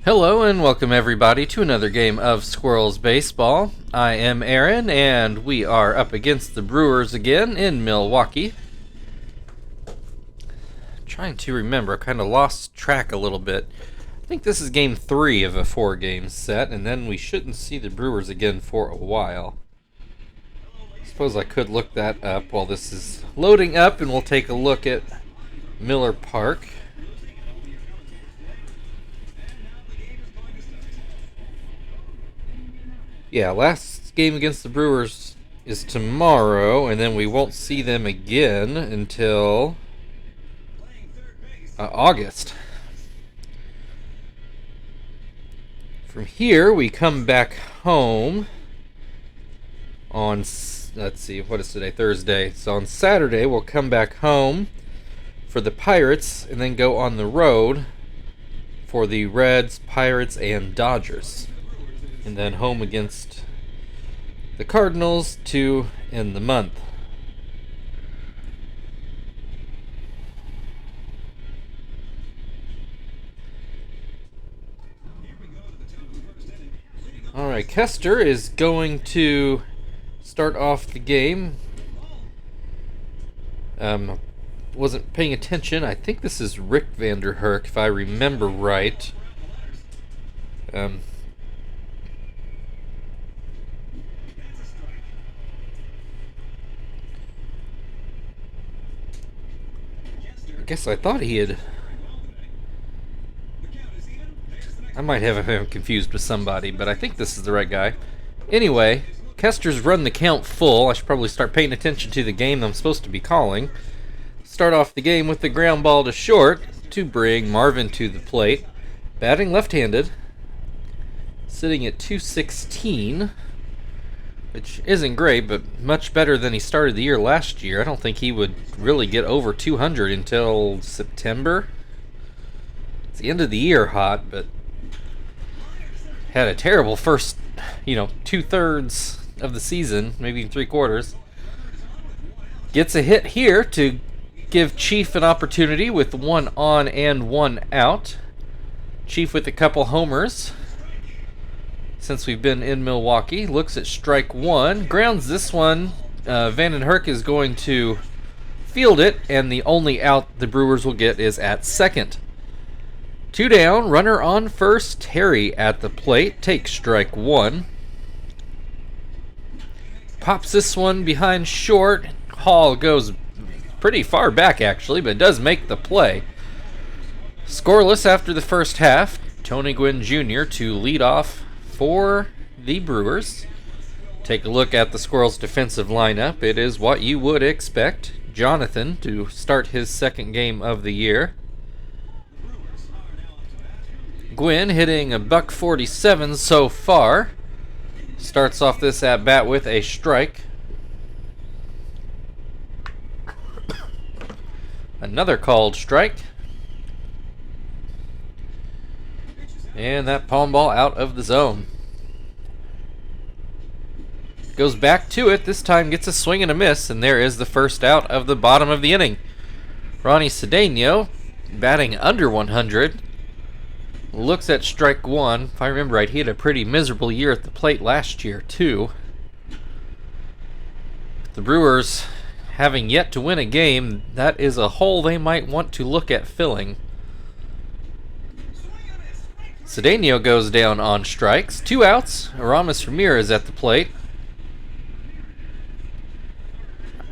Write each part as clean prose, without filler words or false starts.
Hello and welcome everybody to another game of Squirrels Baseball. I am Aaron and we are up against the Brewers again in Milwaukee. Trying to remember, kind of lost track a little bit. I think this is game 3 of a 4-game set, and then we shouldn't see the Brewers again for a while. I suppose I could look that up while this is loading up, and we'll take a look at Miller Park. Yeah, last game against the Brewers is tomorrow, and then we won't see them again until August. From here, we come back home on, let's see, what is today? Thursday. So on Saturday, we'll come back home for the Pirates, and then go on the road for the Reds, Pirates, and Dodgers. And then home against the Cardinals to end the month. Alright, Kester is going to start off the game. Wasn't paying attention. I think this is Rick Vanderherk, if I remember right. I guess I thought he had... I might have him confused with somebody, but I think this is the right guy. Anyway, Kester's run the count full. I should probably start paying attention to the game I'm supposed to be calling. Start off the game with the ground ball to short to bring Marvin to the plate. Batting left-handed. Sitting at 216, which isn't great, but much better than he started the year last year. I don't think he would really get over 200 until September. It's the end of the year hot, but had a terrible first, 2/3 of the season, maybe 3/4. Gets a hit here to give Chief an opportunity with 1 on and 1 out. Chief with a couple homers since we've been in Milwaukee. Looks at strike 1, grounds this one. Vandenherk is going to field it, and the only out the Brewers will get is at second. 2 down, runner on first. Terry at the plate, takes strike 1. Pops this one behind short. Hall goes pretty far back actually, but does make the play. Scoreless after the first half. Tony Gwynn Jr. to lead off for the Brewers. Take a look at the Squirrels' defensive lineup. It is what you would expect. Jonathan to start his second game of the year. Gwynn hitting a $147 so far. Starts off this at bat with a strike. Another called strike. And that palm ball out of the zone. Goes back to it. This time gets a swing and a miss. And there is the first out of the bottom of the inning. Ronnie Cedeno batting under 100. Looks at strike 1. If I remember right, he had a pretty miserable year at the plate last year, too. The Brewers having yet to win a game, that is a hole they might want to look at filling. Cedeno goes down on strikes. 2 outs. Aramis Ramirez at the plate.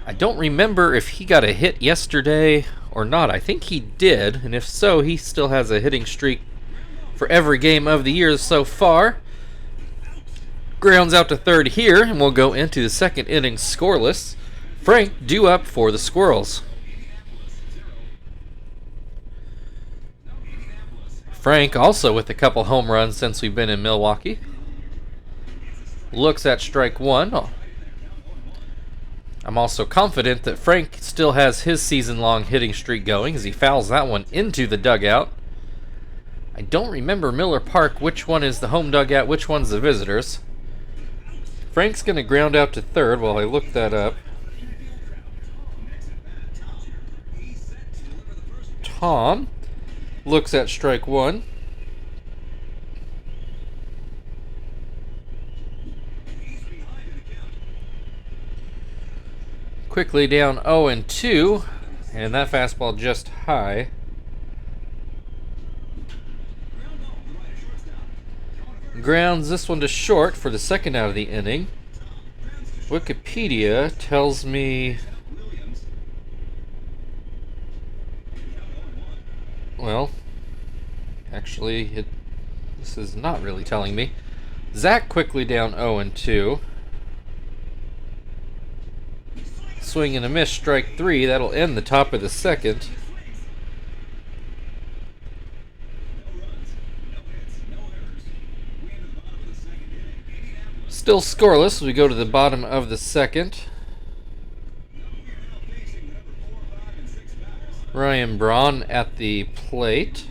I don't remember if he got a hit yesterday or not. I think he did, and if so, he still has a hitting streak for every game of the year so far. Grounds out to third here, and we'll go into the second inning scoreless. Frank due up for the Squirrels. Frank also with a couple home runs since we've been in Milwaukee. Looks at strike 1. I'm also confident that Frank still has his season-long hitting streak going as he fouls that one into the dugout. I don't remember Miller Park, which one is the home dugout, which one's the visitors. Frank's going to ground out to third while I look that up. Tom looks at strike 1. Quickly down 0-2, and that fastball just high. Grounds this one to short for the second out of the inning. Wikipedia tells me, well, actually, this is not really telling me. Zach quickly down 0-2. Swing and a miss, strike 3. That'll end the top of the second. Still scoreless as we go to the bottom of the second. Ryan Braun at the plate.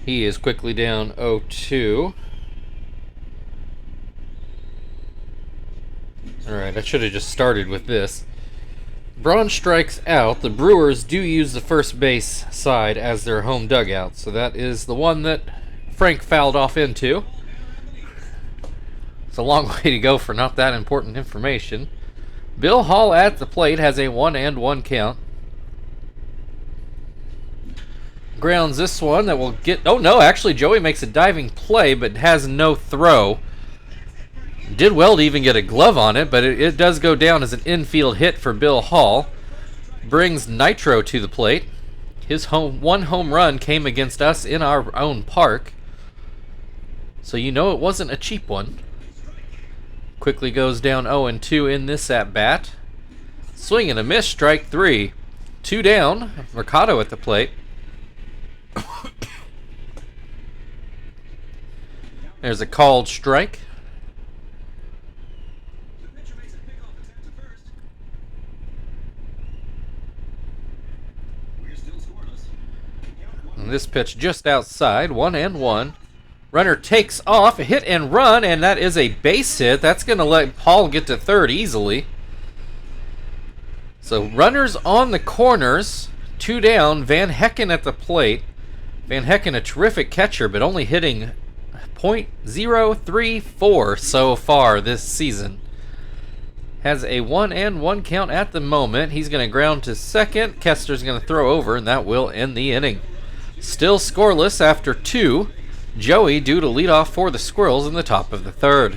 He is quickly down 0-2. Alright, I should have just started with this. Braun strikes out. The Brewers do use the first base side as their home dugout, so that is the one that Frank fouled off into. It's a long way to go for not that important information. Bill Hall at the plate has a 1-1 count. Grounds this one that will get... Oh no, actually Joey makes a diving play but has no throw. Did well to even get a glove on it, but it does go down as an infield hit for Bill Hall. Brings Nitro to the plate. His one home run came against us in our own park, so you know it wasn't a cheap one. Quickly goes down 0-2 in this at-bat. Swing and a miss, strike 3. 2 down. Mercado at the plate. There's a called strike. And this pitch just outside, 1-1. Runner takes off, a hit and run, and that is a base hit. That's going to let Paul get to third easily. So runners on the corners, 2 down. Van Hecken at the plate. Van Hecken, a terrific catcher, but only hitting .034 so far this season. Has a 1-1 count at the moment. He's going to ground to second. Kester's going to throw over, and that will end the inning. Still scoreless after 2. Joey due to lead off for the Squirrels in the top of the third.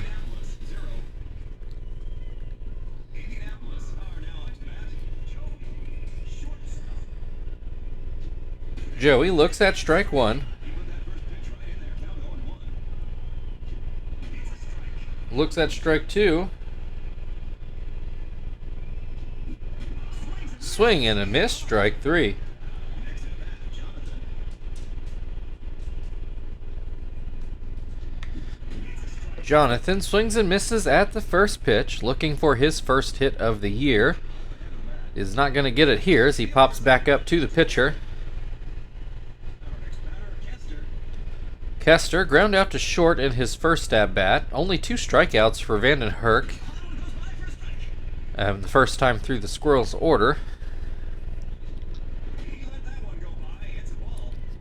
Joey looks at strike 1. Looks at strike 2. Swing and a miss, strike 3. Jonathan swings and misses at the first pitch, looking for his first hit of the year. Is not going to get it here as he pops back up to the pitcher. Kester ground out to short in his first at-bat. Only 2 strikeouts for Vanden Hurk. The first time through the Squirrels' order.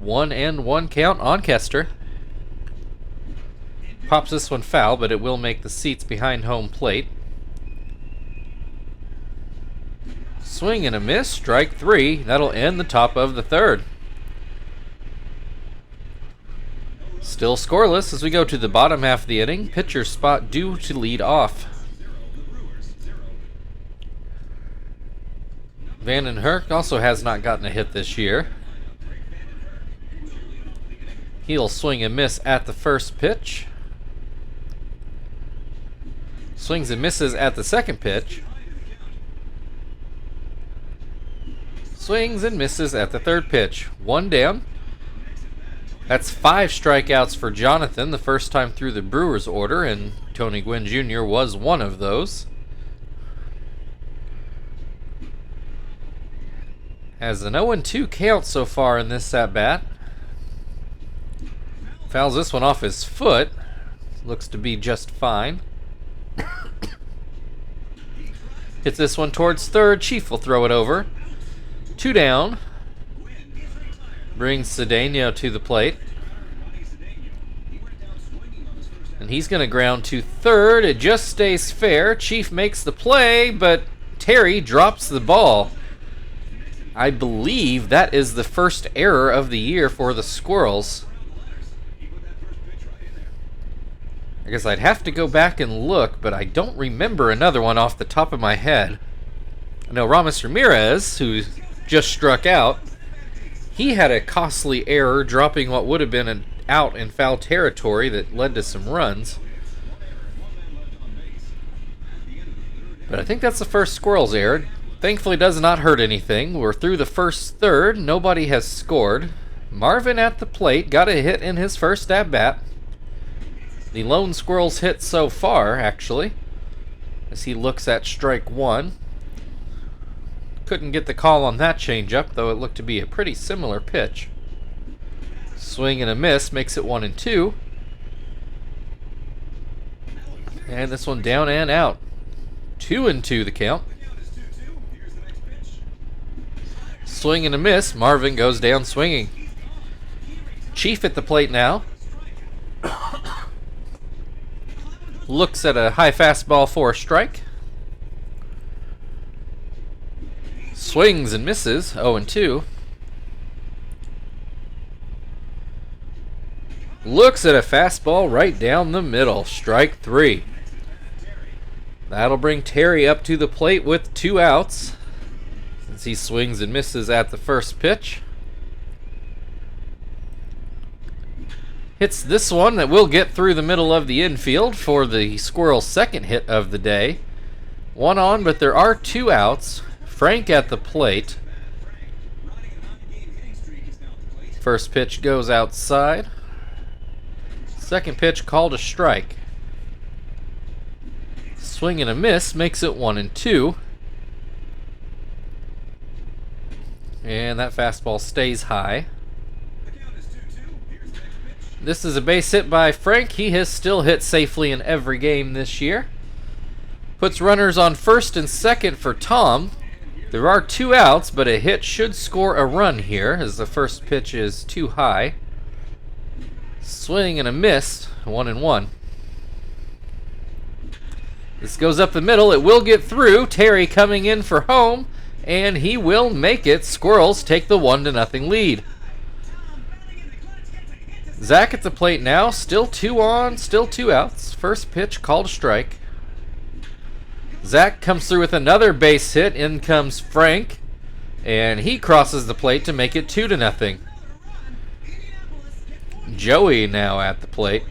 1-1 count on Kester. Pops this one foul, but it will make the seats behind home plate. Swing and a miss, strike 3. That'll end the top of the third. Still scoreless as we go to the bottom half of the inning. Pitcher spot due to lead off. Vanden Hurk also has not gotten a hit this year. He'll swing and miss at the first pitch. Swings and misses at the second pitch. Swings and misses at the third pitch. 1 down. That's 5 strikeouts for Jonathan, the first time through the Brewers' order, and Tony Gwynn Jr. was one of those. Has an 0-2 count so far in this at-bat. Fouls this one off his foot. Looks to be just fine. Hits this one towards third. Chief will throw it over. 2 down. Brings Cedeno to the plate. And He's going to ground to third. It just stays fair. Chief makes the play, but Terry drops the ball. I believe that is the first error of the year for the Squirrels. I guess I'd have to go back and look, but I don't remember another one off the top of my head. I know Ramos Ramirez, who just struck out, he had a costly error dropping what would have been an out in foul territory that led to some runs. But I think that's the first Squirrels error. Thankfully does not hurt anything. We're through the first third. Nobody has scored. Marvin at the plate got a hit in his first at-bat. The lone Squirrels hit so far, actually, as he looks at strike one. Couldn't get the call on that changeup, though it looked to be a pretty similar pitch. Swing and a miss makes it 1-2. And this one down and out. 2-2 the count. Swing and a miss. Marvin goes down swinging. Chief at the plate now. Looks at a high fastball for a strike. Swings and misses. 0-2. Looks at a fastball right down the middle. Strike three. That'll bring Terry up to the plate with 2 outs, since he swings and misses at the first pitch. Hits this one that will get through the middle of the infield for the Squirrels' second hit of the day. 1 on, but there are 2 outs. Frank at the plate. First pitch goes outside. Second pitch called a strike. Swing and a miss makes it 1-2. And that fastball stays high. This is a base hit by Frank. He has still hit safely in every game this year. Puts runners on first and second for Tom. There are 2 outs, but a hit should score a run here, as the first pitch is too high. Swing and a miss, 1-1. This goes up the middle. It will get through. Terry coming in for home, and he will make it. Squirrels take the 1-0 lead. Zach at the plate now. Still 2 on, still 2 outs. First pitch called a strike. Zach comes through with another base hit. In comes Frank, and he crosses the plate to make it 2-0. Joey now at the plate.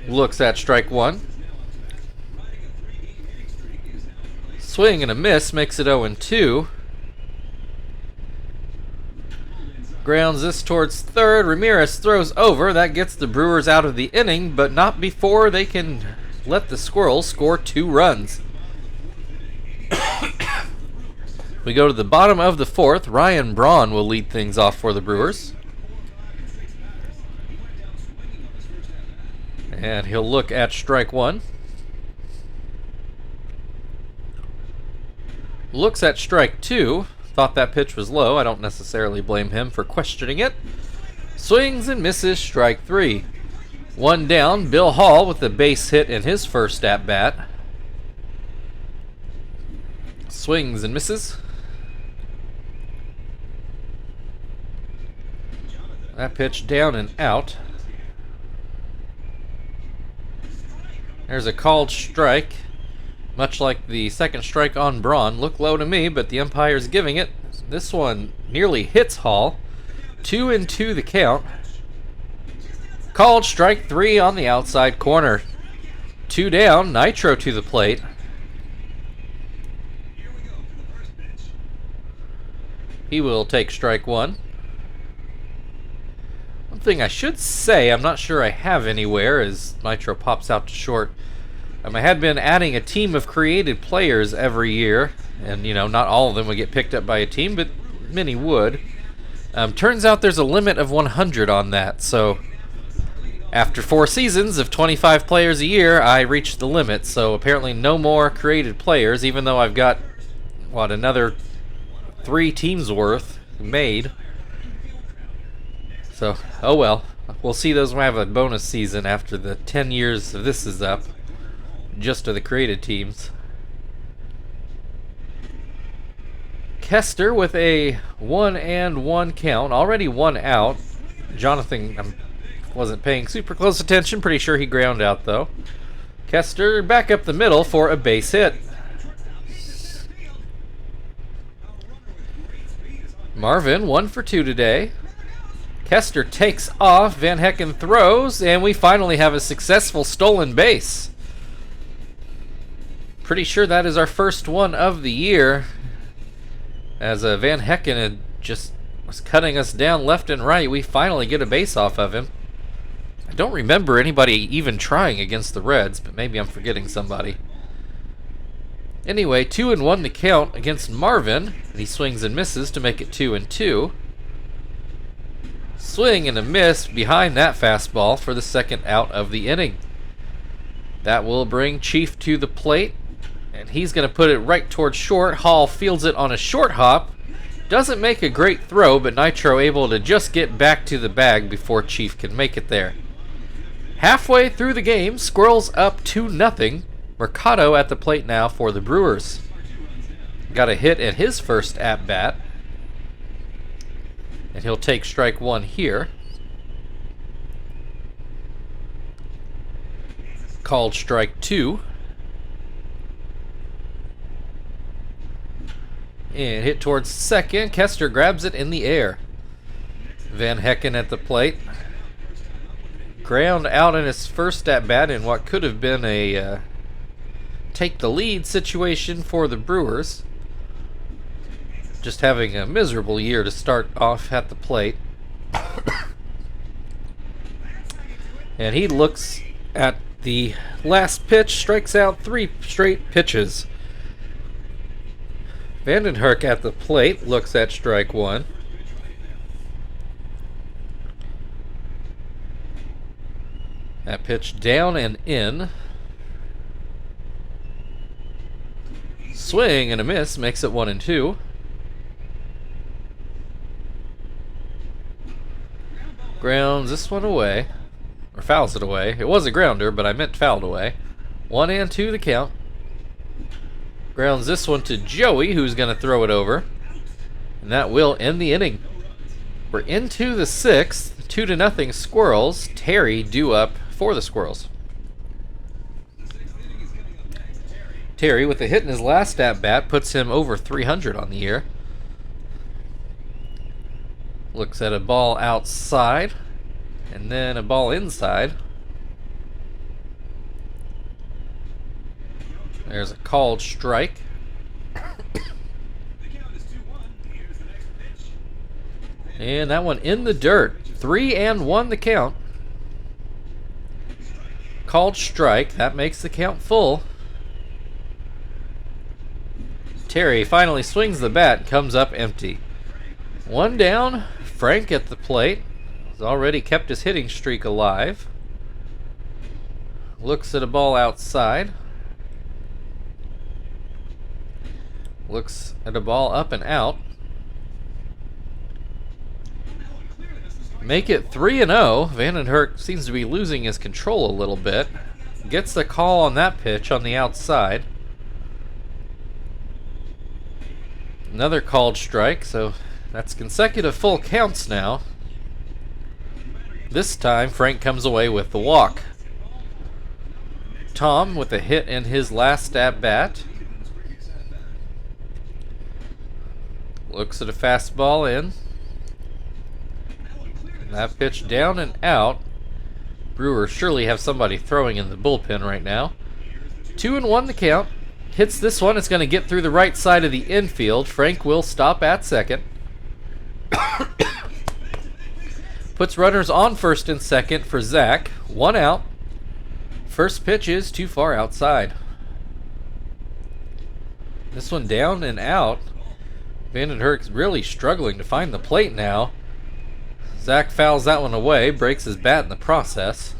Looks at strike one. Swing and a miss makes it 0-2. Grounds this towards third. Ramirez throws over. That gets the Brewers out of the inning, but not before they can let the Squirrels score 2 runs. We go to the bottom of the 4th. Ryan Braun will lead things off for the Brewers. And he'll look at strike one. Looks at strike two. Thought that pitch was low. I don't necessarily blame him for questioning it. Swings and misses, strike three. 1 down. Bill Hall with the base hit in his first at-bat. Swings and misses. That pitch down and out. There's a called strike. Much like the second strike on Braun. Looked low to me, but the umpire's giving it. This one nearly hits Hall. 2-2 the count. Called strike 3 on the outside corner. 2 down. Nitro to the plate. He will take strike one. One thing I should say, I'm not sure I have anywhere, as Nitro pops out to short. I had been adding a team of created players every year, and not all of them would get picked up by a team, but many would. Turns out there's a limit of 100 on that, so after 4 seasons of 25 players a year, I reached the limit. So apparently no more created players, even though I've got another 3 teams worth made. So oh well, We'll see those when we have a bonus season after the 10 years of this is up, just to the created teams. Kester with a 1-1 count, already one out. Jonathan wasn't paying super close attention, pretty sure he ground out though. Kester back up the middle for a base hit. Marvin 1 for 2 today. Kester takes off, Van Hecken throws, and we finally have a successful stolen base. Pretty sure that is our first one of the year, as Van Hecken had just was cutting us down left and right. We finally get a base off of him. I don't remember anybody even trying against the Reds, but maybe I'm forgetting somebody. Anyway, 2-1 to count against Marvin, and he swings and misses to make it 2-2. Swing and a miss behind that fastball for the second out of the inning. That will bring Chief to the plate, and he's going to put it right towards short. Hall fields it on a short hop. Doesn't make a great throw, but Nitro able to just get back to the bag before Chief can make it there. Halfway through the game, Squirrels up 2-0. Mercado at the plate now for the Brewers. Got a hit at his first at-bat, and he'll take strike one here. Called strike 2. And hit towards second. Kester grabs it in the air. Van Hecken at the plate. Ground out in his first at-bat in what could have been a take the lead situation for the Brewers. Just having a miserable year to start off at the plate. And he looks at the last pitch, strikes out 3 straight pitches. Vandenherk at the plate looks at strike 1. That pitch down and in. Swing and a miss makes it 1-2. Grounds this one away, or fouls it away. It was a grounder, but I meant fouled away. 1-2 the count. Grounds this one to Joey, who's going to throw it over, and that will end the inning. We're into the 6th, 2-0 Squirrels. Terry due up for the Squirrels. Terry, with a hit in his last at-bat, puts him over 300 on the year. Looks at a ball outside, and then a ball inside. There's a called strike. And that one in the dirt. 3-1 the count. Called strike. That makes the count full. Terry finally swings the bat, comes up empty. One down. Frank at the plate. Has already kept his hitting streak alive. Looks at a ball outside. Looks at a ball up and out. Make it 3-0. Vandenherk seems to be losing his control a little bit. Gets the call on that pitch on the outside. Another called strike, so that's consecutive full counts now. This time, Frank comes away with the walk. Tom with a hit in his last at-bat. Looks at a fastball in. That pitch down and out. Brewers surely have somebody throwing in the bullpen right now. 2-1 the count. Hits this one. It's going to get through the right side of the infield. Frank will stop at second. Puts runners on first and second for Zach. One out. First pitch is too far outside. This one down and out. Vandenherk's really struggling to find the plate now. Zach fouls that one away, breaks his bat in the process.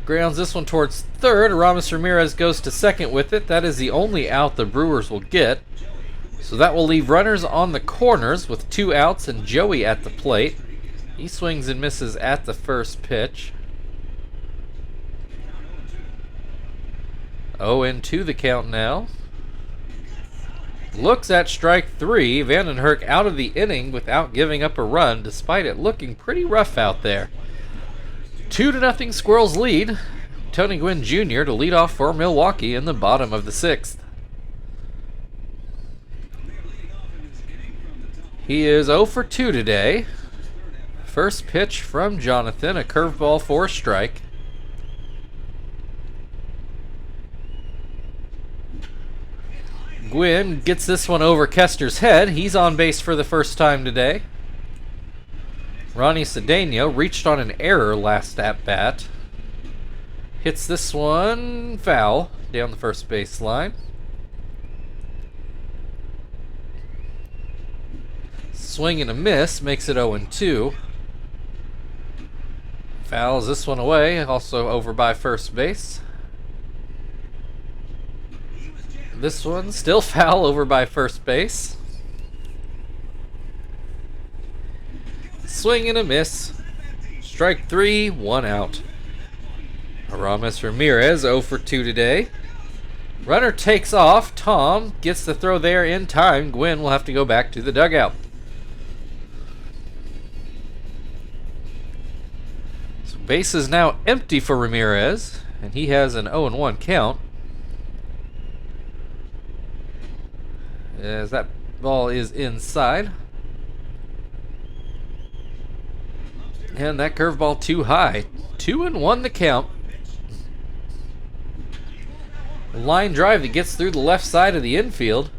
Grounds this one towards third. Aramis Ramirez goes to second with it. That is the only out the Brewers will get. So that will leave runners on the corners with 2 outs and Joey at the plate. He swings and misses at the first pitch. 0-2 the count now. Looks at strike 3. Vandenherk out of the inning without giving up a run, despite it looking pretty rough out there. 2-0 Squirrels lead. Tony Gwynn Jr. to lead off for Milwaukee in the bottom of the 6th. He is 0 for 2 today. First pitch from Jonathan, a curveball for a strike. Gwynn gets this one over Kester's head. He's on base for the first time today. Ronnie Cedeno reached on an error last at bat. Hits this one foul down the first base line. Swing and a miss makes it 0-2. Fouls this one away, also over by first base. This one still foul over by first base. Swing and a miss. Strike 3, 1 out. Aramis Ramirez 0 for 2 today. Runner takes off. Tom gets the throw there in time. Gwynn will have to go back to the dugout. So base is now empty for Ramirez, and he has an 0-1 count. As that ball is inside. And that curveball too high. 2-1 the count. Line drive that gets through the left side of the infield.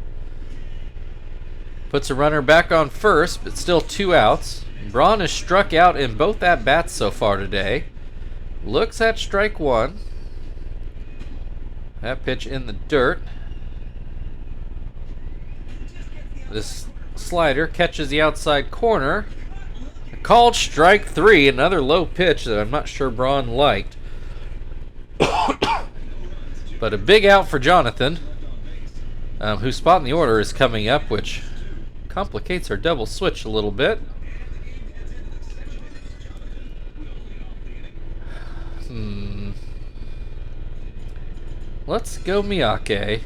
Puts a runner back on first, but still 2 outs. Braun has struck out in both at-bats so far today. Looks at strike 1. That pitch in the dirt. This slider catches the outside corner. Called strike 3, another low pitch that I'm not sure Braun liked. But a big out for Jonathan, whose spot in the order is coming up, which complicates our double switch a little bit. Let's go Miyake.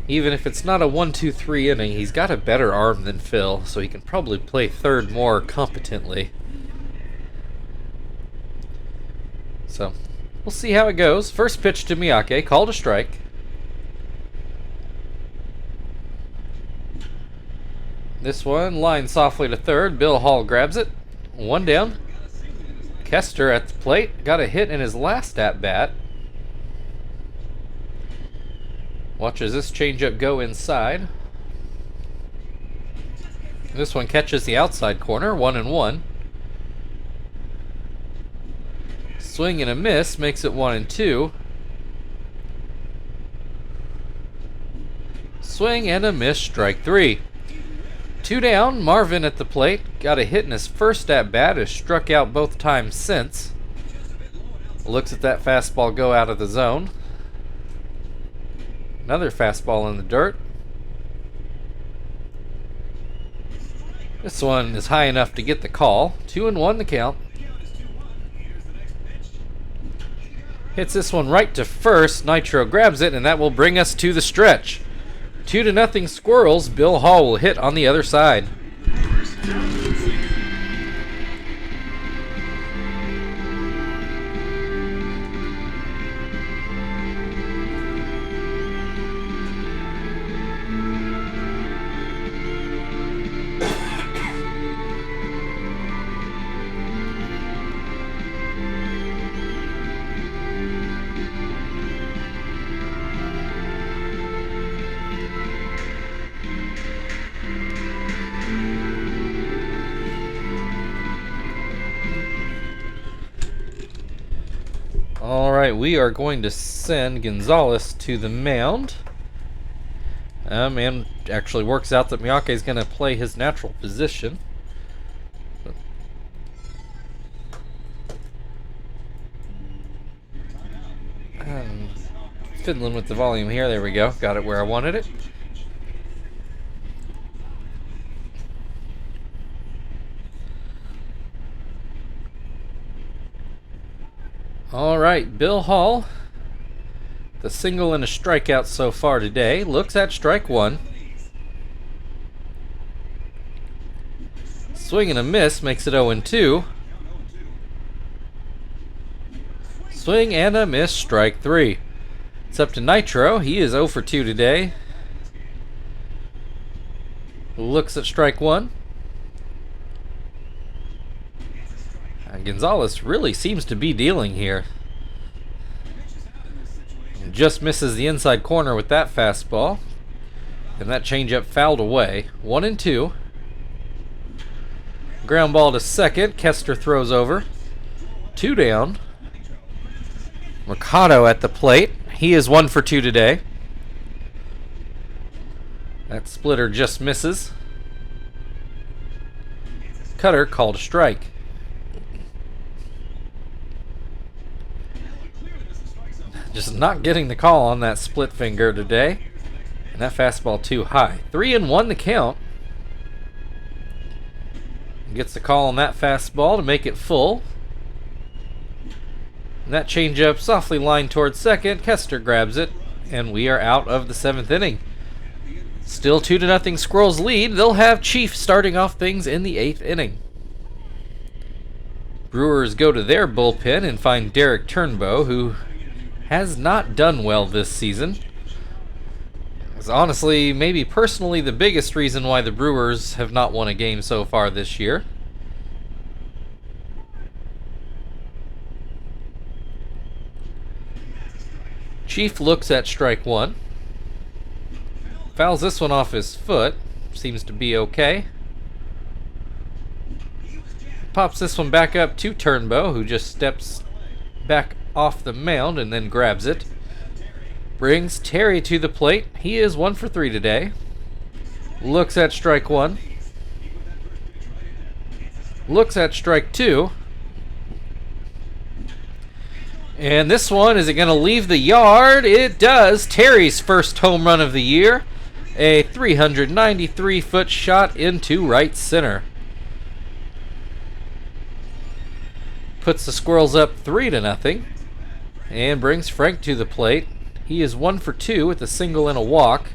Even if it's not a 1-2-3 inning, he's got a better arm than Phil, so he can probably play third more competently. So, we'll see how it goes. First pitch to Miyake, called a strike. This one lined softly to third. Bill Hall grabs it. 1 down. Kester at the plate. Got a hit in his last at-bat. Watches this changeup go inside. This one catches the outside corner, 1-1. Swing and a miss makes it 1-2. Swing and a miss, strike 3. 2 down, Marvin at the plate. Got a hit in his first at-bat, has struck out both times since. Looks at that fastball go out of the zone. Another fastball in the dirt. This one is high enough to get the call. 2-1 the count. Hits this one right to first. Nitro grabs it, and that will bring us to the stretch. 2-0 Squirrels. Bill Hall will hit on the other side. Alright, we are going to send Gonzalez to the mound. And actually works out that Miyake is going to play his natural position. Fiddling with the volume here. There we go. Got it where I wanted it. All right, Bill Hall, the single and a strikeout so far today, looks at strike one. Swing and a miss makes it 0-2. Swing and a miss, strike three. It's up to Nitro. He is 0 for 2 today. Looks at strike one. Gonzalez really seems to be dealing here. Just misses the inside corner with that fastball. And that changeup fouled away. 1-2. Ground ball to second. Kester throws over. 2 down. Mercado at the plate. He is 1 for 2 today. That splitter just misses. Cutter called a strike. Just not getting the call on that split finger today. And that fastball too high. 3-1 the count. Gets the call on that fastball to make it full. And that changeup softly lined towards second. Kester grabs it. And we are out of the 7th inning. Still 2-0 Squirrels lead. They'll have Chief starting off things in the 8th inning. Brewers go to their bullpen and find Derek Turnbow, who has not done well this season. It's honestly, maybe personally, the biggest reason why the Brewers have not won a game so far this year. Chief looks at strike one. Fouls this one off his foot. Seems to be okay. Pops this one back up to Turnbow, who just steps back off the mound and then grabs it. Brings Terry to the plate. He is 1 for 3 today. Looks at strike one. Looks at strike two. And this one, is it going to leave the yard? It does. Terry's first home run of the year. A 393-foot shot into right center. Puts the Squirrels up 3-0. And brings Frank to the plate. He is 1 for 2 with a single and a walk.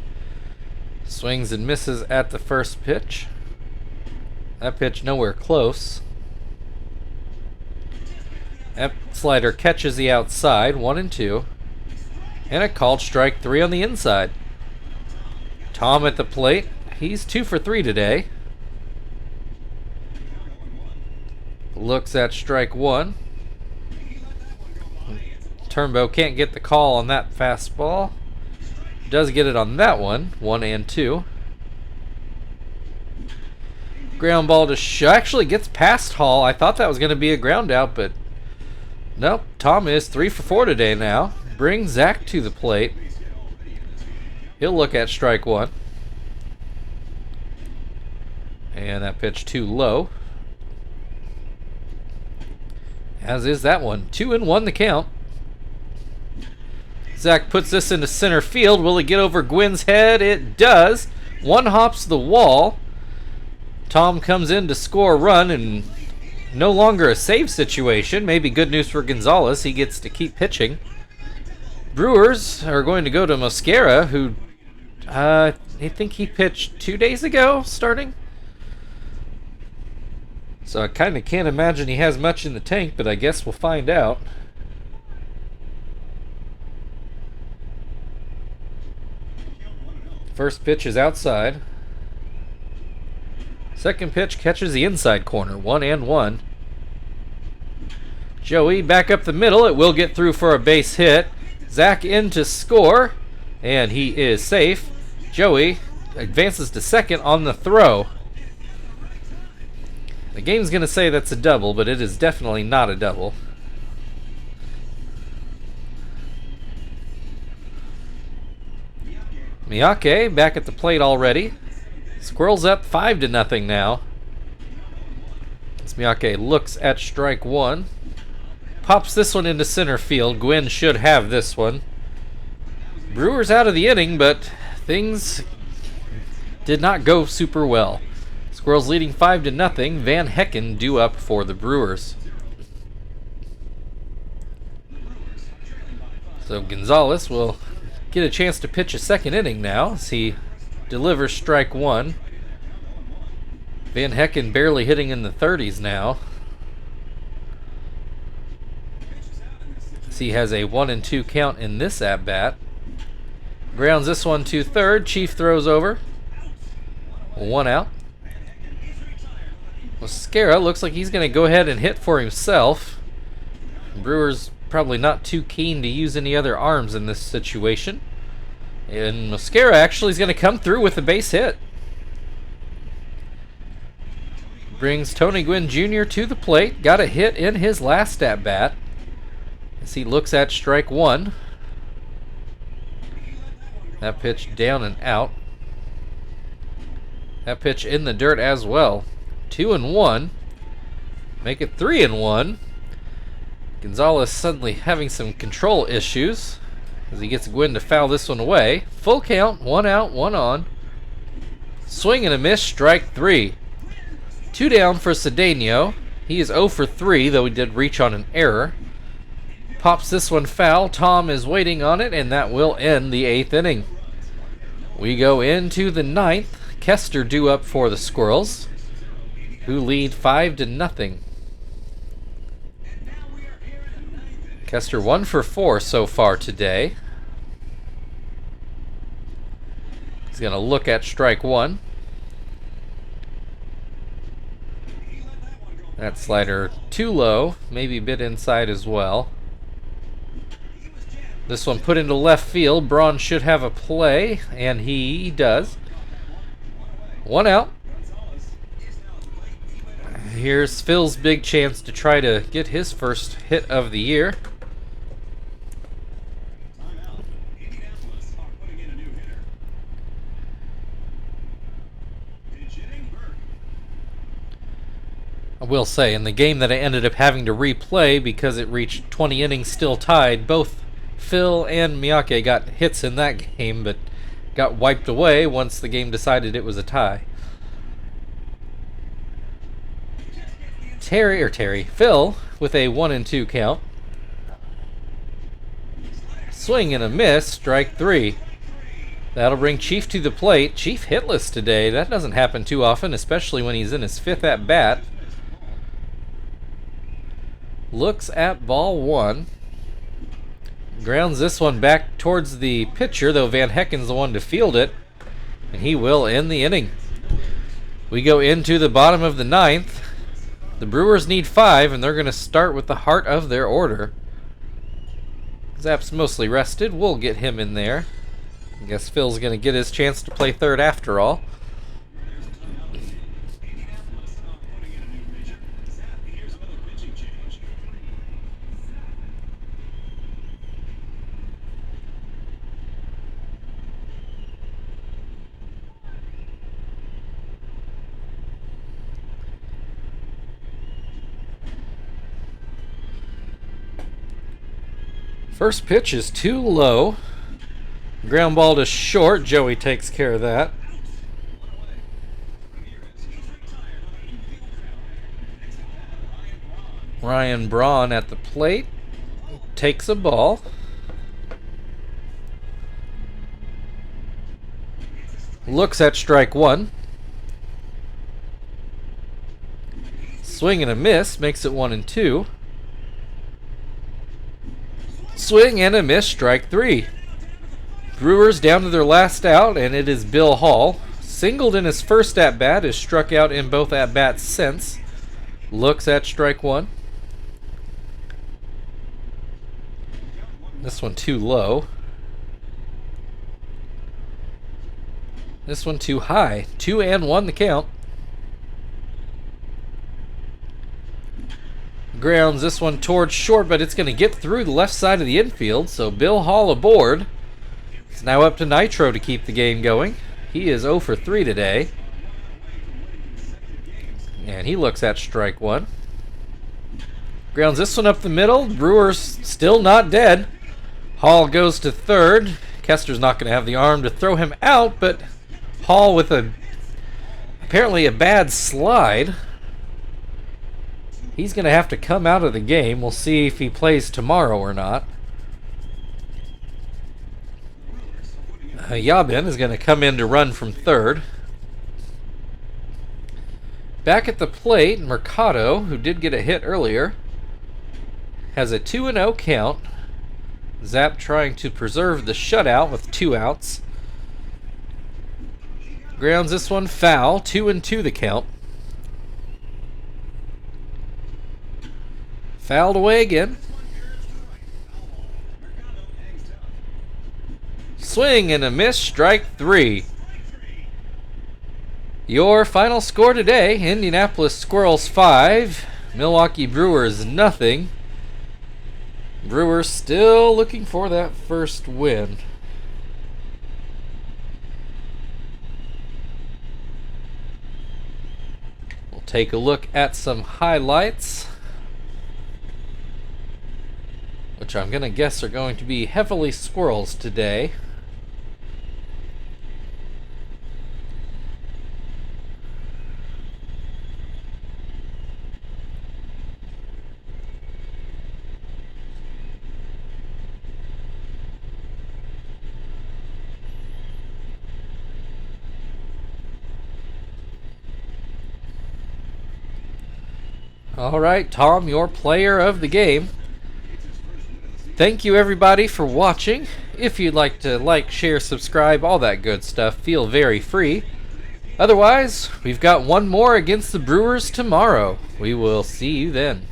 Swings and misses at the first pitch. That pitch nowhere close. That slider catches the outside, 1-2. And a called strike three on the inside. Tom at the plate. He's 2 for 3 today. Looks at strike one. Turnbow can't get the call on that fastball. Does get it on that one, 1-2. Ground ball to actually gets past Hall. I thought that was going to be a ground out, but nope. Tom is 3 for 4 today now. Brings Zach to the plate. He'll look at strike one. And that pitch too low. As is that one. 2-1 the count. Zach puts this into center field. Will it get over Gwynn's head? It does. One hops the wall. Tom comes in to score a run, and no longer a save situation. Maybe good news for Gonzalez. He gets to keep pitching. Brewers are going to go to Mosquera, who I think he pitched 2 days ago starting. So I kind of can't imagine he has much in the tank, but I guess we'll find out. First pitch is outside. Second pitch catches the inside corner, 1-1. Joey back up the middle. It will get through for a base hit. Zach in to score, and he is safe. Joey advances to second on the throw. The game's going to say that's a double, but it is definitely not a double. Miyake back at the plate already. Squirrels up 5-0 now. As Miyake looks at strike one. Pops this one into center field. Gwynn should have this one. Brewers out of the inning, but things did not go super well. Squirrels leading 5-0. Van Hecken due up for the Brewers. So Gonzalez will get a chance to pitch a second inning now as he delivers strike one. Van Hecken barely hitting in the 30s now. As he has a 1-2 count in this at-bat. Grounds this one to third. Chief throws over. 1 out. Mosquera looks like he's going to go ahead and hit for himself. Brewers probably not too keen to use any other arms in this situation. And Mosquera actually is going to come through with a base hit. Brings Tony Gwynn Jr. to the plate. Got a hit in his last at-bat. As he looks at strike one. That pitch down and out. That pitch in the dirt as well. 2-1. Make it 3-1. Gonzalez suddenly having some control issues as he gets Gwynn to foul this one away. Full count, 1 out, 1 on. Swing and a miss, strike 3. 2 down for Cedeno. He is 0 for 3, though he did reach on an error. Pops this one foul. Tom is waiting on it, and that will end the 8th inning. We go into the 9th. Kester due up for the Squirrels, who lead 5-0. Kester 1 for 4 so far today. He's going to look at strike one. That slider too low, maybe a bit inside as well. This one put into left field. Braun should have a play, and he does. 1 out. Here's Phil's big chance to try to get his first hit of the year. I will say, in the game that I ended up having to replay because it reached 20 innings still tied, both Phil and Miyake got hits in that game, but got wiped away once the game decided it was a tie. Phil with a 1-2 count. Swing and a miss, strike 3. That'll bring Chief to the plate. Chief hitless today. That doesn't happen too often, especially when he's in his 5th at bat. Looks at ball 1. Grounds this one back towards the pitcher, though Van Hecken's the one to field it. And he will end the inning. We go into the bottom of the 9th. The Brewers need 5, and they're going to start with the heart of their order. Zapp's mostly rested. We'll get him in there. I guess Phil's going to get his chance to play third after all. First pitch is too low. Ground ball to short. Joey takes care of that. Ryan Braun at the plate. Takes a ball. Looks at strike one. Swing and a miss. Makes it 1-2. Swing and a miss, strike 3. Brewers down to their last out, and it is Bill Hall. Singled in his first at-bat, has struck out in both at-bats since. Looks at strike 1. This one too low. This one too high. 2-1 the count. Grounds this one towards short, but it's going to get through the left side of the infield, so Bill Hall aboard. It's now up to Nitro to keep the game going. He is 0 for 3 today. And he looks at strike 1. Grounds this one up the middle. Brewers still not dead. Hall goes to third. Kester's not going to have the arm to throw him out, but Hall with apparently a bad slide. He's going to have to come out of the game. We'll see if he plays tomorrow or not. Yabin is going to come in to run from third. Back at the plate, Mercado, who did get a hit earlier, has a 2-0 count. Zap trying to preserve the shutout with 2 outs. Grounds this one foul, 2-2 the count. Fouled away again. Swing and a miss, strike 3. Your final score today, Indianapolis Squirrels 5, Milwaukee Brewers nothing. Brewers still looking for that first win. We'll take a look at some highlights, which I'm going to guess are going to be heavily Squirrels today. All right, Tom, your player of the game. Thank you, everybody, for watching. If you'd like to like, share, subscribe, all that good stuff, feel very free. Otherwise, we've got one more against the Brewers tomorrow. We will see you then.